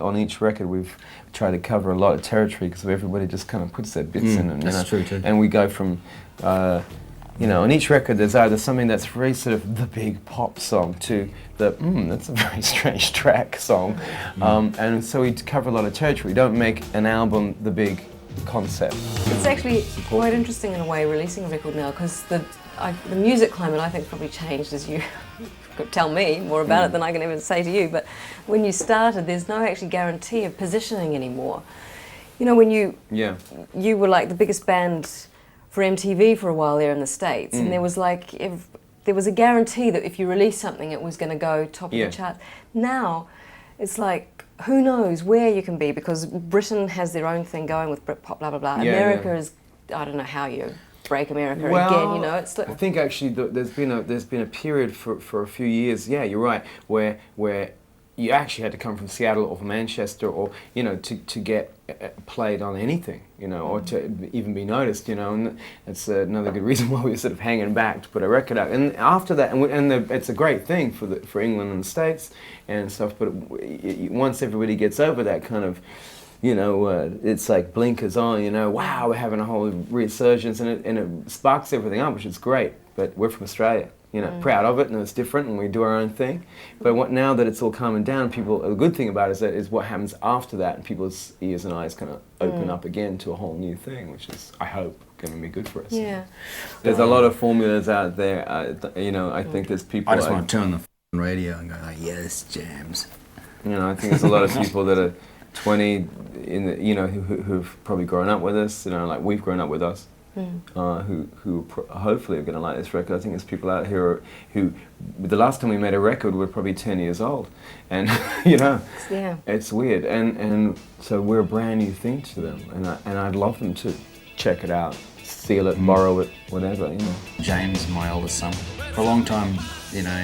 On each record, we've tried to cover a lot of territory because everybody just kind of puts their bits in, and that's true too. And we go from, you know, on each record there's either something that's very sort of the big pop song to the that's a very strange track song, and so we cover a lot of territory. We don't make an album the big concept. It's actually quite interesting in a way releasing a record now, because the music climate, I think, probably changed, as you could tell me more about it than I can even say to you, but when you started, there's no actually guarantee of positioning anymore. You know, when you were like the biggest band for MTV for a while there in the States, and there was like, there was a guarantee that if you released something it was going to go top of the charts. Now, it's like, who knows where you can be, because Britain has their own thing going with Britpop, blah, blah, blah. America is, I don't know how you break America again, you know. It's like, I think actually there's been a period for a few years, yeah, you're right, where you actually had to come from Seattle or from Manchester, or, you know, to get played on anything, you know, or to even be noticed, you know, and that's another good reason why we were sort of hanging back to put a record out. And after that, it's a great thing for England and the States and stuff, but once everybody gets over that kind of, you know, it's like blinkers on, you know, wow, we're having a whole resurgence, and it sparks everything up, which is great, but we're from Australia. You know, proud of it, and it's different, and we do our own thing. But now that it's all calming down, the good thing about it is what happens after that, and people's ears and eyes kind of open up again to a whole new thing, which is, I hope, going to be good for us. Yeah. There's a lot of formulas out there. You know, I think there's people. I just want to turn the radio and go, like, yeah, this jams. You know, I think there's a lot of people that are 20, you know, who've probably grown up with us. You know, like we've grown up with us. Who hopefully are going to like this record. I think there's people out here who the last time we made a record were probably 10 years old, and you know, it's weird, and so we're a brand new thing to them, and I'd love them to check it out, steal it, borrow it, whatever, you know. James, my oldest son, for a long time, you know,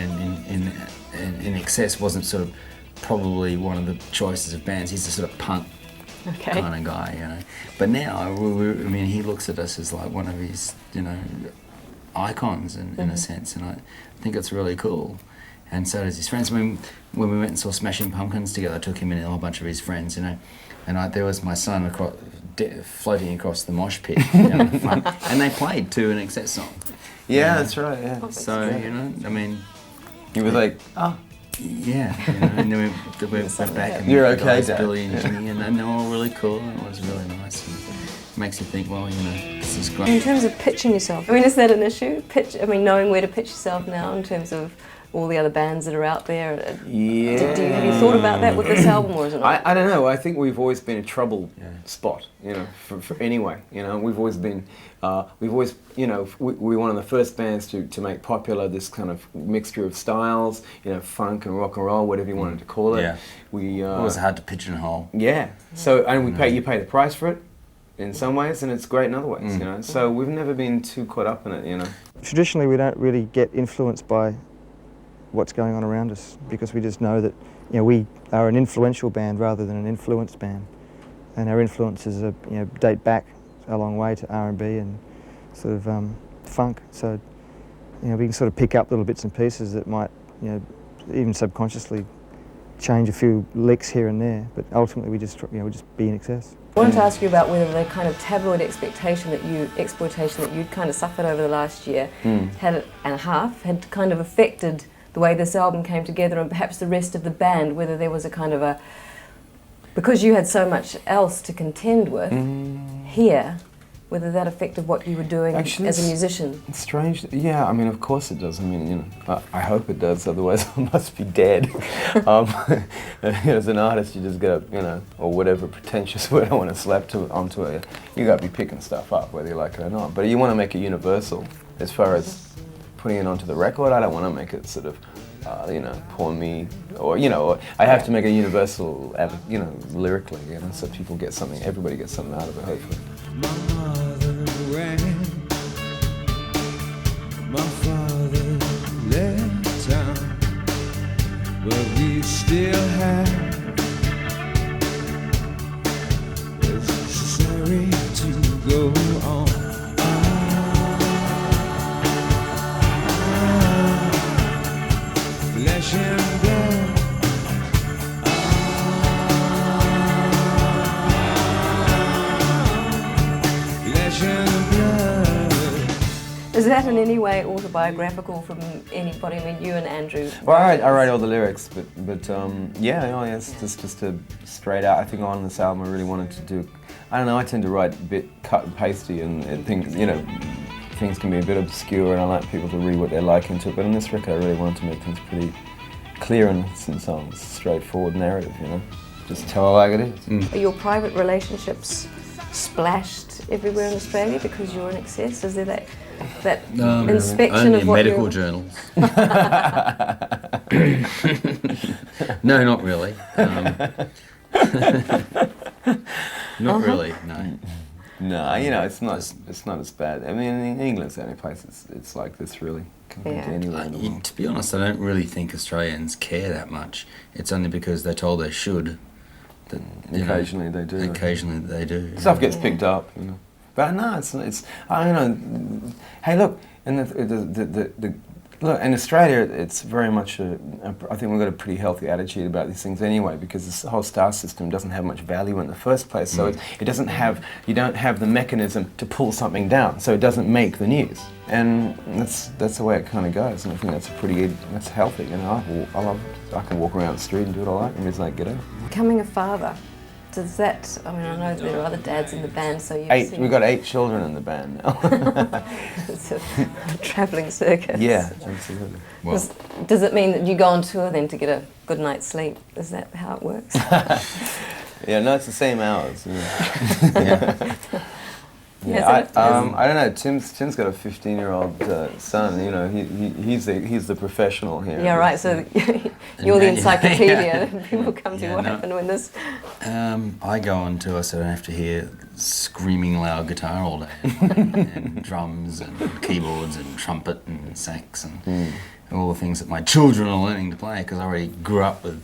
in INXS wasn't sort of probably one of the choices of bands. He's a sort of punk kind of guy, you know. But now, I mean, he looks at us as like one of his, you know, icons in a sense, and I think it's really cool. And so does his friends. I mean, when we went and saw Smashing Pumpkins together, I took him and a whole bunch of his friends, you know, and there was my son floating across the mosh pit, you know, the front, and they played to an INXS song. Yeah, that's right, yeah. So, you know, I mean... You were like, oh. Yeah, you know, and then we went back and you're okay, Dad. Billy and Jimmy, and they were all really cool, and it was really nice. And it makes you think, well, you know, this is great. In terms of pitching yourself, I mean, is that an issue? Knowing where to pitch yourself now in terms of all the other bands that are out there? Yeah. Have you thought about that with this album, or is it not? I don't know. I think we've always been a trouble spot, you know, for anyway. You know, we've always, you know, we were one of the first bands to make popular this kind of mixture of styles, you know, funk and rock and roll, whatever you wanted to call it. Yeah. It was hard to pigeonhole. Yeah. So, and you pay the price for it in some ways, and it's great in other ways, you know. So we've never been too caught up in it, you know. Traditionally, we don't really get influenced by what's going on around us, because we just know that, you know, we are an influential band rather than an influenced band, and our influences are, you know, date back a long way to R&B and sort of funk. So, you know, we can sort of pick up little bits and pieces that might, you know, even subconsciously change a few licks here and there, but ultimately we just, you know, we just be INXS. I wanted to ask you about whether the kind of tabloid exploitation that you'd kind of suffered over the last year and a half had kind of affected the way this album came together, and perhaps the rest of the band, whether there was a kind of a, because you had so much else to contend with here, whether that affected what you were doing as a musician. It's strange. Yeah, I mean, of course it does. I mean, you know, I hope it does, otherwise I must be dead. As an artist, you just gotta, you know, or whatever pretentious word I want to slap onto it, you gotta be picking stuff up, whether you like it or not. But you want to make it universal. As far as putting it onto the record, I don't want to make it sort of, you know, poor me, or, you know, I have to make it universal, you know, lyrically, you know, so people get something, everybody gets something out of it, hopefully. My mother ran, my father left town, but we still have necessary to go on. Flesh and blood, Is that in any way autobiographical from anybody? I mean, you and Andrew. Well, I write all the lyrics, but yeah, no, it's just a straight out. I think on this album I really wanted to do. I don't know. I tend to write a bit cut and pasty, and things, you know, things can be a bit obscure, and I like people to read what they like into it. But on this record, I really wanted to make things pretty clear and some straightforward narrative. You know, just tell it like it is. Are your private relationships splashed everywhere in Australia because you're in INXS? Is there that inspection only of what medical journals. No, not really. Not really. No. No, you know, it's not as bad. I mean, in England's the only place it's like this, really, compared to anywhere in the world. To be honest, I don't really think Australians care that much. It's only because they're told they should. That, Occasionally they do. Occasionally they do. Stuff gets picked up, you know. But no, it's I don't know. Hey, look, and look, in Australia, it's very much I think we've got a pretty healthy attitude about these things anyway, because this whole star system doesn't have much value in the first place. So it doesn't have, you don't have the mechanism to pull something down, so it doesn't make the news. And that's the way it kind of goes, and I think that's healthy. You know, I love it. I can walk around the street and do what I like, and it's like, get out. Becoming a father. Does that, I mean, I know there are other dads in the band, so you've We've got 8 children in the band now. It's a travelling circus. Yeah, absolutely. Well, Does it mean that you go on tour then to get a good night's sleep? Is that how it works? Yeah, no, it's the same hours. Yeah. Yes, I don't know. Tim's got a 15-year-old son. You know, he's the professional here. Yeah, right. So you're the encyclopedia. And people come to what happened when this. I go on tour, so I don't have to hear screaming loud guitar all day, and drums and keyboards and trumpet and sax and all the things that my children are learning to play, because I already grew up with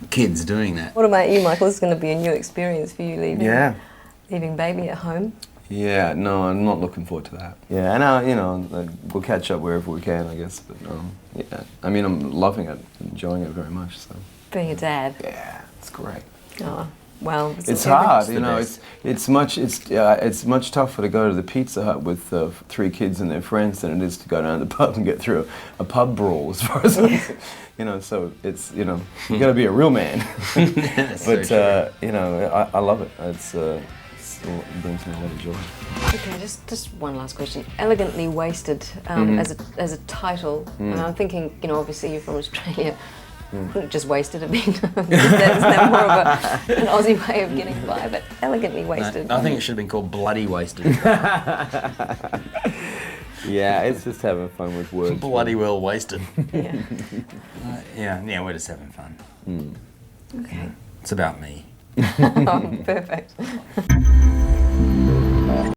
kids doing that. What about you, Michael? This is going to be a new experience for you leaving baby at home. Yeah, no, I'm not looking forward to that. Yeah, and you know, we'll catch up wherever we can, I guess. But yeah, I mean, I'm loving it, enjoying it very much. So. Being a dad. Yeah, it's great. Oh, well. It's hard, you know. It's much tougher to go to the Pizza Hut with 3 kids and their friends than it is to go down to the pub and get through a pub brawl, as far as you know. So it's, you know, you got to be a real man. But you know, I love it. It brings me a lot of joy. Okay, just one last question. Elegantly Wasted as a title. And I'm thinking, you know, obviously you're from Australia. Couldn't just wasted. I mean, isn't that more of an Aussie way of getting by? But Elegantly Wasted. No, I think it should have been called Bloody Wasted. Yeah, it's just having fun with words. Bloody well wasted. Yeah. Yeah, we're just having fun. Okay. It's about me. Oh, perfect.